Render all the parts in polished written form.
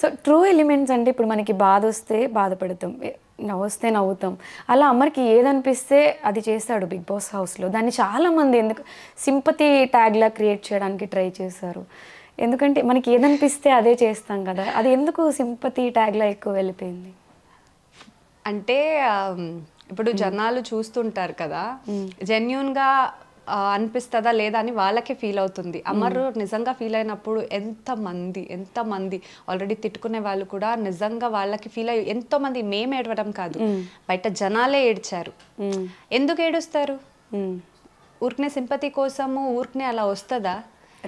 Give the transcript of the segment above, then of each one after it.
So true elements అంటే ఇప్పుడు మనకి బాధ వస్తే బాధపడతాం, నవ్వొస్తే నవ్వుతాం. అలా అమర్కి ఏదనిపిస్తే అది చేస్తాడు బిగ్ బాస్ హౌస్లో. దాన్ని చాలామంది ఎందుకు సింపతి ట్యాగ్లా క్రియేట్ చేయడానికి ట్రై చేశారు. ఎందుకంటే మనకి ఏదనిపిస్తే అదే చేస్తాం కదా, అది ఎందుకు సింపతి ట్యాగ్లా ఎక్కువ వెళ్ళిపోయింది? అంటే ఇప్పుడు జనాలు చూస్తుంటారు కదా, జెన్యున్గా అనిపిస్తుందా లేదా అని వాళ్ళకే ఫీల్ అవుతుంది. అమర్ నిజంగా ఫీల్ అయినప్పుడు ఎంతమంది ఆల్రెడీ తిట్టుకునే వాళ్ళు కూడా నిజంగా వాళ్ళకి ఫీల్ అయ్యి ఎంతోమంది, మేము ఏడవడం కాదు, బయట జనాలే ఏడ్చారు. ఎందుకు ఏడుస్తారు? ఊరికనే సింపతి కోసము ఊరికనే అలా వస్తుందా?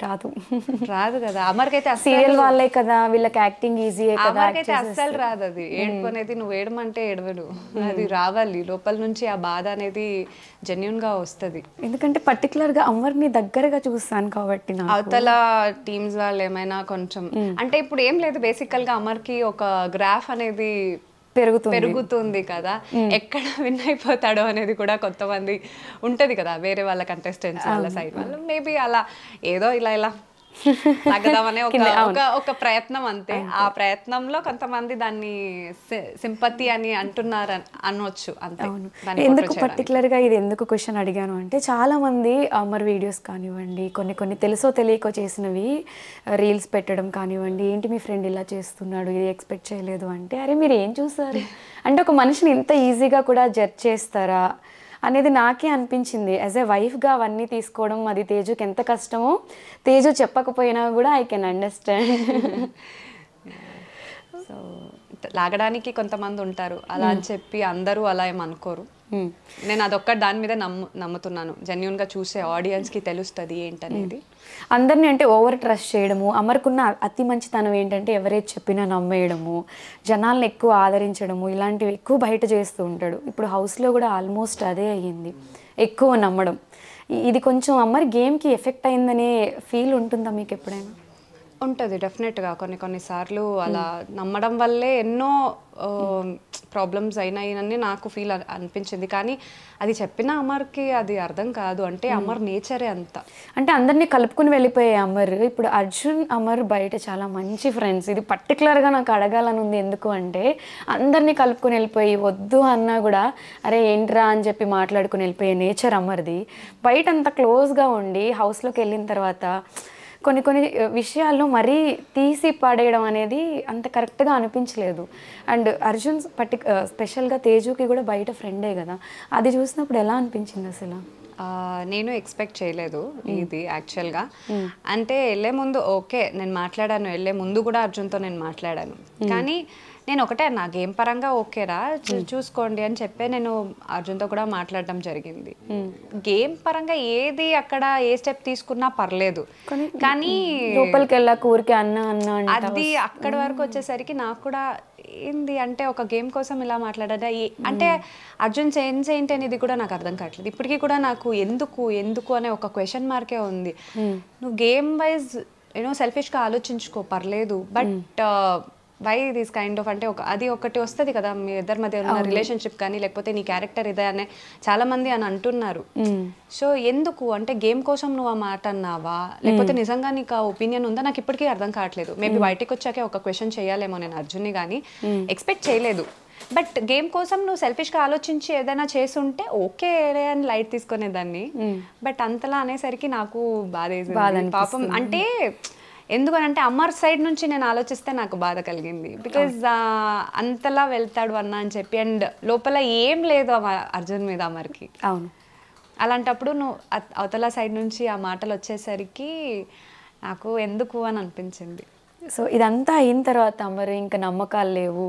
రాదు కదా. అమర్కైతే సీరియల్ వాళ్ళే కదా, వీళ్ళకి యాక్టింగ్ ఈజీ కదా. అమర్కైతే అస్సలు రాదు అది. ఏడుపు అనేది నువ్వు ఏడమంటే ఏడవడు, అది రావాలి లోపల నుంచి. ఆ బాధ అనేది జెన్యున్ గా వస్తుంది. ఎందుకంటే పర్టికులర్ గా అమర్ని దగ్గరగా చూస్తాను కాబట్టి. అవతల టీమ్స్ వాళ్ళు ఏమైనా కొంచెం అంటే ఇప్పుడు ఏం లేదు, బేసికల్ గా అమర్కి ఒక గ్రాఫ్ అనేది పెరుగుతుంది కదా, ఎక్కడ విన్ అయిపోతాడో అనేది కూడా కొంతమంది ఉంటది కదా, వేరే వాళ్ళ కంటెస్టెంట్స్ వాళ్ళ సైడ్ వాళ్ళు. మేబీ అలా ఏదో ఇలా తగ్గదామనే ఒక ప్రయత్నం అంతే. ఆ ప్రయత్నంలో కొంతమంది దాన్ని సింపతి అని అంటున్నారు అనవచ్చు అంతే. ఎందుకు పర్టికులర్ గా ఇది ఎందుకు క్వశ్చన్ అడిగాను అంటే, చాలా మంది అమర్ వీడియోస్ కానివ్వండి, కొన్ని తెలుసో తెలియకో చేసినవి రీల్స్ పెట్టడం కానివ్వండి, ఏంటి మీ ఫ్రెండ్ ఇలా చేస్తున్నాడు, ఇది ఎక్స్పెక్ట్ చేయలేదు అంటే, అరే మీరు ఏం చూసారు అంటే ఒక మనిషిని ఇంత ఈజీగా కూడా జడ్జ్ చేస్తారా అనేది నాకే అనిపించింది. యాజ్ ఏ వైఫ్గా అవన్నీ తీసుకోవడం అది తేజుకి ఎంత కష్టమో, తేజు చెప్పకపోయినా కూడా ఐ కెన్ అండర్స్టాండ్. సో లాగడానికి కొంతమంది ఉంటారు, అలా అని చెప్పి అందరూ అలా ఏమనుకోరు. నేను అదొక్కటి దాని మీద నమ్ముతున్నాను. జెన్యున్గా చూసే ఆడియన్స్కి తెలుస్తుంది ఏంటనేది. అందరినీ అంటే ఓవర్ ట్రస్ట్ చేయడము, అమర్కున్న అతి మంచితనం ఏంటంటే ఎవరైతే చెప్పినా నమ్మేయడము, జనాలను ఎక్కువ ఆదరించడము, ఇలాంటివి ఎక్కువ బయట చేస్తూ ఉంటాడు. ఇప్పుడు హౌస్లో కూడా ఆల్మోస్ట్ అదే అయ్యింది, ఎక్కువ నమ్మడం. ఇది కొంచెం అమర్ గేమ్కి ఎఫెక్ట్ అయిందనే ఫీల్ ఉంటుందా మీకు ఎప్పుడైనా? ఉంటుంది డెఫినెట్గా. కొన్నిసార్లు అలా నమ్మడం వల్లే ఎన్నో ప్రాబ్లమ్స్ అయినాయని నాకు ఫీల్ అనిపించింది. కానీ అది చెప్పిన అమర్కి అది అర్థం కాదు. అంటే అమర్ నేచరే అంత. అంటే అందరినీ కలుపుకుని వెళ్ళిపోయే అమర్, ఇప్పుడు అర్జున్ అమర్ బయట చాలా మంచి ఫ్రెండ్స్. ఇది పర్టికులర్గా నాకు అడగాలని ఉంది. ఎందుకు అంటే అందరినీ కలుపుకుని వెళ్ళిపోయి వద్దు అన్నా కూడా అరే ఏంట్రా అని చెప్పి మాట్లాడుకుని వెళ్ళిపోయే నేచర్ అమర్ది. బయట అంత క్లోజ్గా ఉండి హౌస్లోకి వెళ్ళిన తర్వాత కొన్ని విషయాలను మరీ తీసి పడేయడం అనేది అంత కరెక్ట్గా అనిపించలేదు. అండ్ అర్జున్ స్పెషల్గా తేజుకి కూడా బయట ఫ్రెండే కదా, అది చూసినప్పుడు ఎలా అనిపించింది అసలు? నేను ఎక్స్పెక్ట్ చేయలేదు ఇది యాక్చువల్గా. అంటే వెళ్ళే ముందు ఓకే నేను మాట్లాడాను, వెళ్ళే ముందు కూడా అర్జున్తో నేను మాట్లాడాను. కానీ నేను ఒకటే నా గేమ్ పరంగా ఓకేరా చూసుకోండి అని చెప్పే నేను అర్జున్తో కూడా మాట్లాడడం జరిగింది. గేమ్ పరంగా ఏది అక్కడ ఏ స్టెప్ తీసుకున్నా పర్లేదు, కానీ లోపలికి వెళ్ళాక ఊరికే అన్న అది అక్కడి వరకు వచ్చేసరికి నాకు కూడా ఏంది అంటే ఒక గేమ్ కోసం ఇలా మాట్లాడా అంటే అర్జున్ చేంజ్ ఏంటి అనేది కూడా నాకు అర్థం కావట్లేదు. ఇప్పటికీ కూడా నాకు ఎందుకు అనే ఒక క్వశ్చన్ మార్కే ఉంది. నువ్వు గేమ్ వైజ్ సెల్ఫిష్గా ఆలోచించుకో పర్లేదు, but why this kind of అంటే అది ఒకటి వస్తుంది కదా మీ ఇద్దరి మధ్య ఉన్న రిలేషన్షిప్ కానీ, లేకపోతే నీ క్యారెక్టర్ ఇదే అనే చాలా మంది అని అంటున్నారు. సో ఎందుకు అంటే గేమ్ కోసం నువ్వు ఆ మాట అన్నావా, లేకపోతే నిజంగా నీకు ఆ ఒపీనియన్ ఉందా, నాకు ఇప్పటికీ అర్థం కావట్లేదు. మేబీ బయటికి వచ్చాకే ఒక క్వశ్చన్ చేయాలేమో నేను అర్జున్ని, కానీ ఎక్స్పెక్ట్ చేయలేదు. బట్ గేమ్ కోసం నువ్వు సెల్ఫిష్గా ఆలోచించి ఏదైనా చేసుంటే ఓకే అని లైట్ తీసుకునేదాన్ని. బట్ అంతలా అనేసరికి నాకు బాధ పాపం. అంటే ఎందుకనంటే అమర్ సైడ్ నుంచి నేను ఆలోచిస్తే నాకు బాధ కలిగింది. బికాజ్ అంతలా వెళ్తాడు అన్న అని చెప్పి, అండ్ లోపల ఏం లేదు అర్జున్ మీద అమర్కి. అవును, అలాంటప్పుడు నువ్వు అవతల సైడ్ నుంచి ఆ మాటలు వచ్చేసరికి నాకు ఎందుకు అని అనిపించింది. సో ఇదంతా అయిన తర్వాత అమర్ ఇంకా నమ్మకాలు లేవు,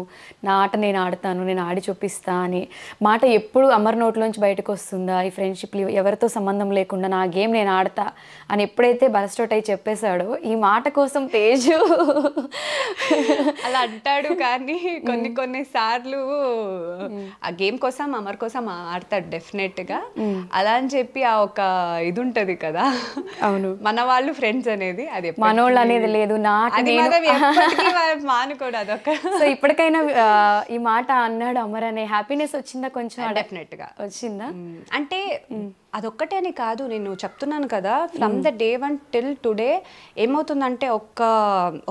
నా ఆట నేను ఆడతాను, నేను ఆడి చూపిస్తా అని మాట ఎప్పుడు అమర్ నోట్లోంచి బయటకు వస్తుందా? ఈ ఫ్రెండ్షిప్ ఎవరితో సంబంధం లేకుండా నా గేమ్ నేను ఆడతా అని ఎప్పుడైతే బరస్టౌట్ అయి చెప్పేశాడో, ఈ మాట కోసం తేజు అలా అంటాడు. కానీ కొన్ని సార్లు ఆ గేమ్ కోసం అమర్ కోసం ఆడతాడు డెఫినెట్గా. అలా అని చెప్పి ఆ ఒక ఇది ఉంటుంది కదా, అవును మన వాళ్ళు ఫ్రెండ్స్ అనేది, అది మనోళ్ళు అనేది లేదు, నా మానుకోడు అదొక. సో ఇప్పటికైనా ఈ మాట అన్నాడు అమర్ అనే హ్యాపీనెస్ వచ్చిందా కొంచెం? డెఫినెట్ గా వచ్చిందా? అంటే అదొక్కటే అని కాదు, నేను చెప్తున్నాను కదా, from the day 1 till today ఏమవుతుందంటే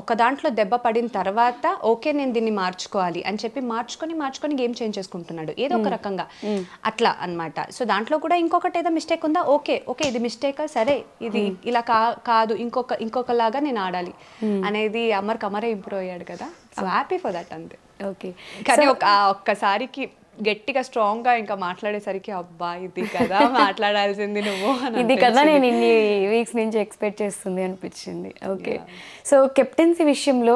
ఒక దాంట్లో దెబ్బ పడిన తర్వాత ఓకే నేను దీన్ని మార్చుకోవాలి అని చెప్పి మార్చుకొని గేమ్ చేంజ్ చేసుకుంటున్నాడు ఏదో ఒక రకంగా, అట్లా అన్నమాట. సో దాంట్లో కూడా ఇంకొకటి ఏదో మిస్టేక్ ఉందా, ఓకే ఇది మిస్టేకా, సరే ఇది ఇలా కాదు ఇంకొకలాగా నేను ఆడాలి అనేది అమరే ఇంప్రూవ్ అయ్యాడు కదా. సో హ్యాపీ ఫర్ దట్ అంతే. ఓకే, కానీ ఒక్కసారికి గట్టిగా స్ట్రాంగ్ గా ఇంకా మాట్లాడేసరికి అబ్బా ఇది కదా మాట్లాడాల్సింది నువ్వు, ఇది కదా నేను ఇన్ని వీక్స్ నుంచి ఎక్స్పెక్ట్ చేస్తుంది అనిపించింది. ఓకే, సో కెప్టెన్సీ విషయంలో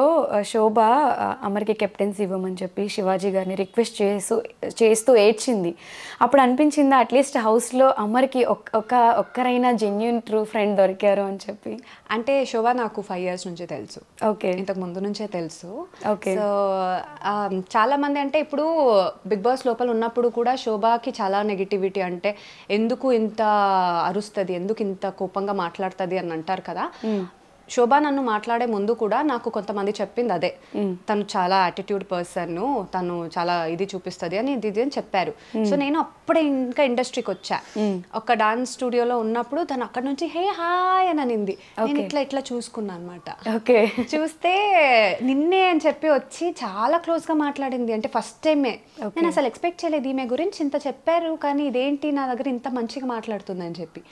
శోభ అమర్కి కెప్టెన్సీ ఇవ్వమని చెప్పి శివాజీ గారిని రిక్వెస్ట్ చేస్తూ ఏడ్చింది. అప్పుడు అనిపించిందా అట్లీస్ట్ హౌస్లో అమర్కి ఒక్కరైనా జెన్యూన్ ట్రూ ఫ్రెండ్ దొరికారు అని చెప్పి? అంటే శోభ నాకు 5 years నుంచి తెలుసు. ఓకే, ఇంతకు ముందు నుంచే తెలుసు. ఓకే, సో చాలా మంది అంటే ఇప్పుడు బిగ్ బాస్ లోపల ఉన్నప్పుడు కూడా శోభకి చాలా నెగిటివిటీ, అంటే ఎందుకు ఇంత అరుస్తుంది, ఎందుకు ఇంత కోపంగా మాట్లాడుతుంది అని అంటారు కదా. శోభ నన్ను మాట్లాడే ముందు కూడా నాకు కొంతమంది చెప్పింది అదే, తను చాలా యాటిట్యూడ్ పర్సన్, తను చాలా ఇది చూపిస్తుంది అని ఇది అని చెప్పారు. సో నేను అప్పుడే ఇంకా ఇండస్ట్రీకి వచ్చా. ఒక డాన్స్ స్టూడియోలో ఉన్నప్పుడు తను అక్కడ నుంచి హే హాయ్ అని అనింది. నేను ఇట్లా చూసుకున్నా అనమాట. ఓకే, చూస్తే నిన్నే అని చెప్పి వచ్చి చాలా క్లోజ్ గా మాట్లాడింది. అంటే ఫస్ట్ టైమే నేను అసలు ఎక్స్పెక్ట్ చేయలేదు ఈమె గురించి ఇంత చెప్పారు, కానీ ఇదేంటి నా దగ్గర ఇంత మంచిగా మాట్లాడుతుంది అని చెప్పి.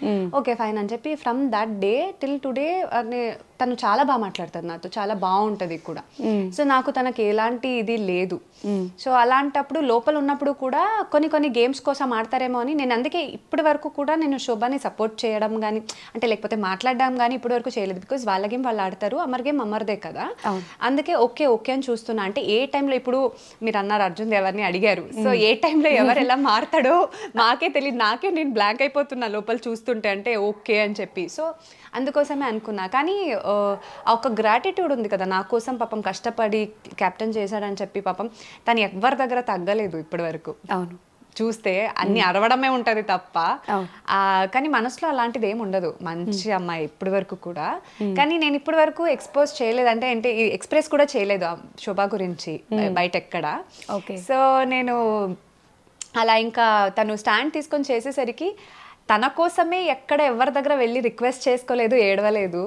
ఓకే ఫైన్ అని చెప్పి from that day till today తను చాలా బాగా మాట్లాడుతుంది నాతో, చాలా బాగుంటది కూడా. సో నాకు తనకి ఎలాంటి ఇది లేదు. సో అలాంటప్పుడు లోపల ఉన్నప్పుడు కూడా కొన్ని గేమ్స్ కోసం ఆడతారేమో అని నేను అందుకే ఇప్పటి వరకు కూడా నేను శోభని సపోర్ట్ చేయడం కానీ అంటే లేకపోతే మాట్లాడడం కానీ ఇప్పటి వరకు చేయలేదు. బికాజ్ వాళ్ళ గేమ్ వాళ్ళు ఆడతారు, అమర్ గేమ్ అమర్దే కదా. అందుకే ఓకే అని చూస్తున్నా. అంటే ఏ టైంలో ఇప్పుడు మీరు అన్నారు అర్జున్ ఎవరిని అడిగారు, సో ఏ టైంలో ఎవరు ఎలా మారుతాడో నాకే తెలియదు, నేను బ్లాంక్ అయిపోతున్నా లోపల చూస్తుంటే, అంటే ఓకే అని చెప్పి. సో అందుకోసమే అనుకున్నా. కానీ ఒక గ్రాటిట్యూడ్ ఉంది కదా నా కోసం, పాపం కష్టపడి కెప్టెన్ చేశాడని చెప్పి పాపం తను ఎవరి దగ్గర తగ్గలేదు ఇప్పటి వరకు. అవును, చూస్తే అన్ని అరవడమే ఉంటది తప్ప, కానీ మనసులో అలాంటిది ఏమి ఉండదు. మంచి అమ్మాయి ఇప్పటి వరకు కూడా. కానీ నేను ఇప్పటి వరకు ఎక్స్పోజ్ చేయలేదు, అంటే ఎక్స్ప్రెస్ కూడా చేయలేదు శోభ గురించి బయట ఎక్కడ. సో నేను అలా ఇంకా తను స్టాండ్ తీసుకొని చేసేసరికి తన కోసమే ఎక్కడ ఎవరి దగ్గర వెళ్ళి రిక్వెస్ట్ చేసుకోలేదు, ఏడవలేదు.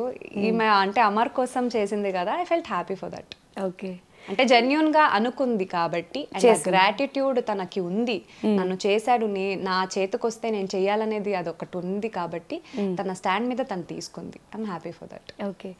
ఈమె అంటే అమర్ కోసం చేసింది కదా, I felt happy for that. Okay, అంటే జెన్యూన్ గా అనుకుంది కాబట్టి, గ్రాటిట్యూడ్ తనకి ఉంది. నన్ను చేశాడు, నా చేతికొస్తే నేను చెయ్యాలనేది అదొకటి ఉంది కాబట్టి తన స్టాండ్ మీద తను తీసుకుంది. I'm happy for that. Okay,